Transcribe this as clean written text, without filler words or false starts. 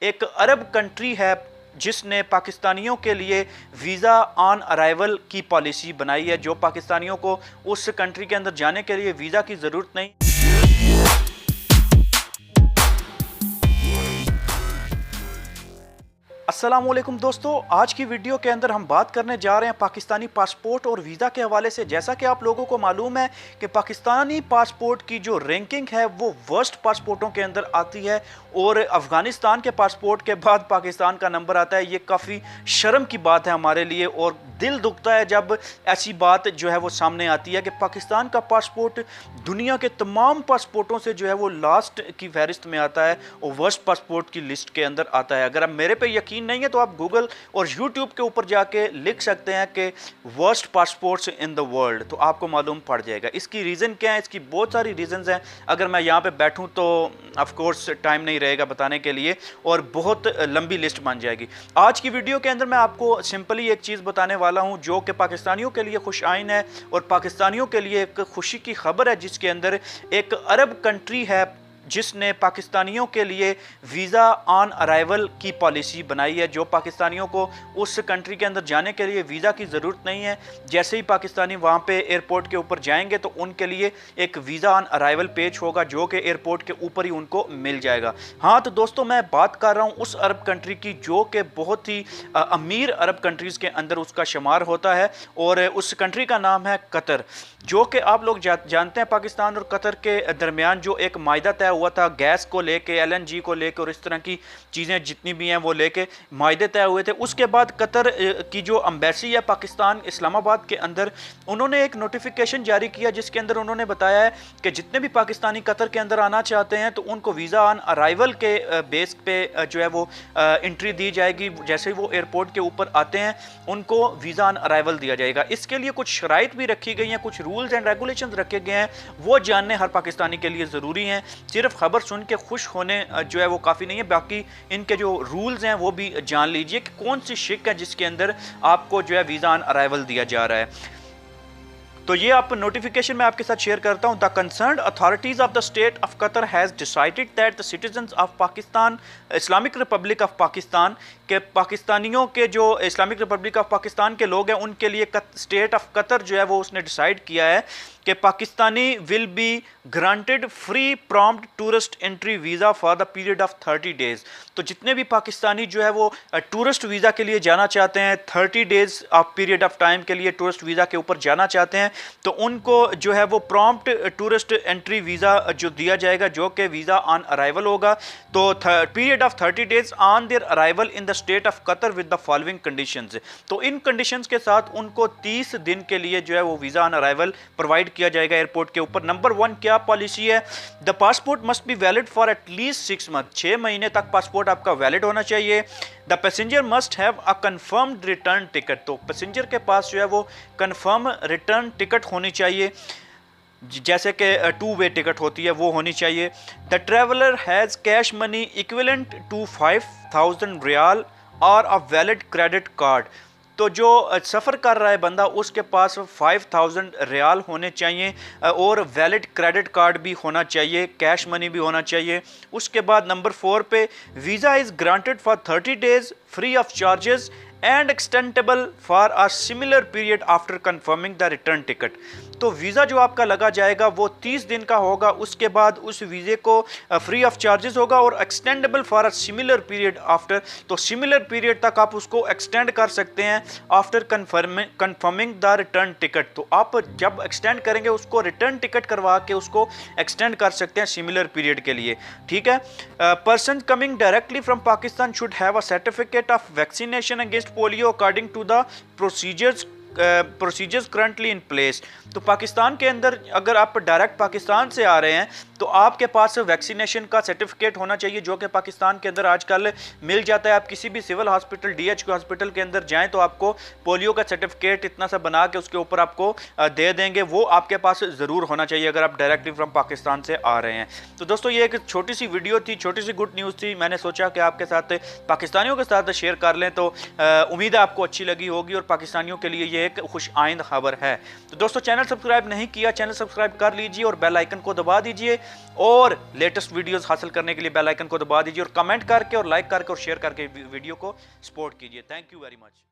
एक Arab country है जिसने पाकिस्तानियों के लिए वीज़ा ऑन अराइवल की पॉलिसी बनाई है, जो पाकिस्तानियों को उस कंट्री के अंदर जाने के लिए वीज़ा की ज़रूरत नहीं। अस्सलामुअलैकुम दोस्तों, आज की वीडियो के अंदर हम बात करने जा रहे हैं पाकिस्तानी पासपोर्ट और वीज़ा के हवाले से। जैसा कि आप लोगों को मालूम है कि पाकिस्तानी पासपोर्ट की जो रैंकिंग है वो वर्स्ट पासपोर्टों के अंदर आती है और अफ़गानिस्तान के पासपोर्ट के बाद पाकिस्तान का नंबर आता है। ये काफ़ी शर्म की बात है हमारे लिए और दिल दुखता है जब ऐसी बात जो है वो सामने आती है कि पाकिस्तान का पासपोर्ट दुनिया के तमाम पासपोर्टों से जो है वो लास्ट की फहरिस्त में आता है और वर्स्ट पासपोर्ट की लिस्ट के अंदर आता है। अगर आप मेरे पे यकीन नहीं है तो आप गूगल और यूट्यूब के ऊपर जाके लिख सकते हैं कि worst passports in the world, तो आपको मालूम पड़ जाएगा। इसकी रीज़न क्या है? इसकी बहुत सारी रीज़न्स हैं। अगर मैं यहाँ पे बैठूँ तो ऑफ कोर्स टाइम नहीं रहेगा बताने के लिए और बहुत लंबी लिस्ट बन जाएगी। आज की वीडियो के अंदर मैं आपको सिंपली एक चीज़ बताने वाला हूँ जो कि पाकिस्तानियों के लिए खुश आइन है और पाकिस्तानियों के लिए एक खुशी की खबर है, जिसके अंदर एक अरब कंट्री है जिसने पाकिस्तानियों के लिए वीज़ा ऑन अराइवल की पॉलिसी बनाई है, जो पाकिस्तानियों को उस कंट्री के अंदर जाने के लिए वीज़ा की ज़रूरत नहीं है। जैसे ही पाकिस्तानी वहाँ पे एयरपोर्ट के ऊपर जाएंगे तो उनके लिए एक वीज़ा ऑन अराइवल पेज होगा जो कि एयरपोर्ट के ऊपर ही उनको मिल जाएगा। हाँ तो दोस्तों, मैं बात कर रहा हूँ उस अरब कंट्री की जो कि बहुत ही अमीर अरब कंट्रीज़ के अंदर उसका शुमार होता है और उस कंट्री का नाम है कतर। जो कि आप लोग जानते हैं पाकिस्तान और कतर के दरमियान जो एक मायदा तय हुआ था गैस को लेके, एलएनजी को लेके और इस तरह की चीज़ें जितनी भी हैं वो लेके मायदे तय हुए थे। उसके बाद कतर की जो एम्बेसी है पाकिस्तान इस्लामाबाद के अंदर, उन्होंने एक नोटिफिकेशन जारी किया जिसके अंदर उन्होंने बताया है कि जितने भी पाकिस्तानी कतर के अंदर आना चाहते हैं तो उनको वीज़ा ऑन अराइवल के बेस पे जो है वो एंट्री दी जाएगी। जैसे ही वो एयरपोर्ट के ऊपर आते हैं उनको वीज़ा ऑन अराइवल दिया जाएगा। इसके लिए कुछ शराइत भी रखी गई हैं, कुछ रूल्स एंड रेगुलेशंस रखे गए हैं, वो जानने हर पाकिस्तानी के लिए ज़रूरी हैं। सिर्फ खबर सुन के खुश होने जो है वो काफ़ी नहीं है, बाकी इनके जो रूल्स हैं वो भी जान लीजिए कि कौन सी शिक है जिसके अंदर आपको जो है वीज़ा ऑन अराइवल दिया जा रहा है। तो ये आप नोटिफिकेशन मैं आपके साथ शेयर करता हूँ। The concerned authorities of the state of Qatar has decided that the citizens of Pakistan Islamic Republic of Pakistan के पाकिस्तानियों के जो इस्लामिक रिपब्लिक ऑफ पाकिस्तान के लोग हैं उनके लिए स्टेट ऑफ कतर जो है वो उसने डिसाइड किया है कि Pakistani will be granted free prompt tourist entry visa for the period of 30 days. तो जितने भी पाकिस्तानी जो है वो टूरिस्ट वीज़ा के लिए जाना चाहते हैं, 30 days of period of time के लिए टूरिस्ट वीज़ा के ऊपर जाना चाहते हैं, तो उनको जो है वो प्रॉम्प्ट टूरिस्ट एंट्री वीज़ा जो दिया जाएगा जो कि वीज़ा ऑन अराइवल होगा। तो period of 30 days on their arrival in the state of Qatar with the following conditions. तो इन कंडीशंस के साथ उनको 30 दिन के लिए जो है वो वीज़ा ऑन अराइवल प्रोवाइड किया जाएगा एयरपोर्ट के ऊपर। नंबर 1 क्या पॉलिसी है? The passport must be valid for at least 6 month. 6 महीने तक पासपोर्ट आपका वैलिड होना चाहिए। The passenger must have a confirmed return ticket. तो पैसेंजर के पास जो है वो कंफर्म रिटर्न टिकट होनी चाहिए, जैसे कि 2 वे टिकट होती है वो होनी चाहिए। The traveller has cash money equivalent to 5000 riyal और अ वैलिड क्रेडिट कार्ड। तो जो सफ़र कर रहा है बंदा उसके पास 5000 रियाल होने चाहिए और वैलिड क्रेडिट कार्ड भी होना चाहिए, कैश मनी भी होना चाहिए। उसके बाद नंबर 4 पे visa is granted for 30 days free of charges and extendable for a similar period after confirming the return ticket. तो वीज़ा जो आपका लगा जाएगा वो 30 दिन का होगा, उसके बाद उस वीज़े को फ्री ऑफ चार्जेस होगा और extendable for a similar period after. तो सिमिलर पीरियड तक आप उसको एक्सटेंड कर सकते हैं after confirming the return ticket. तो आप जब एक्सटेंड करेंगे उसको रिटर्न टिकट करवा के उसको एक्सटेंड कर सकते हैं सिमिलर पीरियड के लिए, ठीक है। Person coming directly from Pakistan should have a certificate of vaccination against polio according to the procedures currently in place. तो पाकिस्तान के अंदर अगर आप डायरेक्ट पाकिस्तान से आ रहे हैं तो आपके पास वैक्सीनेशन का सर्टिफिकेट होना चाहिए जो कि पाकिस्तान के अंदर आजकल मिल जाता है। आप किसी भी सिविल हॉस्पिटल, डीएचक्यू हॉस्पिटल के अंदर जाएं तो आपको पोलियो का सर्टिफिकेट इतना सा बना के उसके ऊपर आपको दे देंगे, वो आपके पास ज़रूर होना चाहिए अगर आप डायरेक्टली फ्रॉम पाकिस्तान से आ रहे हैं। तो दोस्तों ये एक छोटी सी वीडियो थी, छोटी सी गुड न्यूज़ थी, मैंने सोचा कि आपके साथ पाकिस्तानियों के साथ शेयर कर लें। तो उम्मीद है आपको अच्छी लगी होगी और पाकिस्तानियों के लिए ये लिए एक खुश आइंद खबर है। तो दोस्तों चैनल सब्सक्राइब नहीं किया, चैनल सब्सक्राइब कर लीजिए और बेल आइकन को दबा दीजिए और लेटेस्ट वीडियोस हासिल करने के लिए बेल आइकन को दबा दीजिए और कमेंट करके और लाइक करके और शेयर करके वीडियो को सपोर्ट कीजिए। Thank you very much.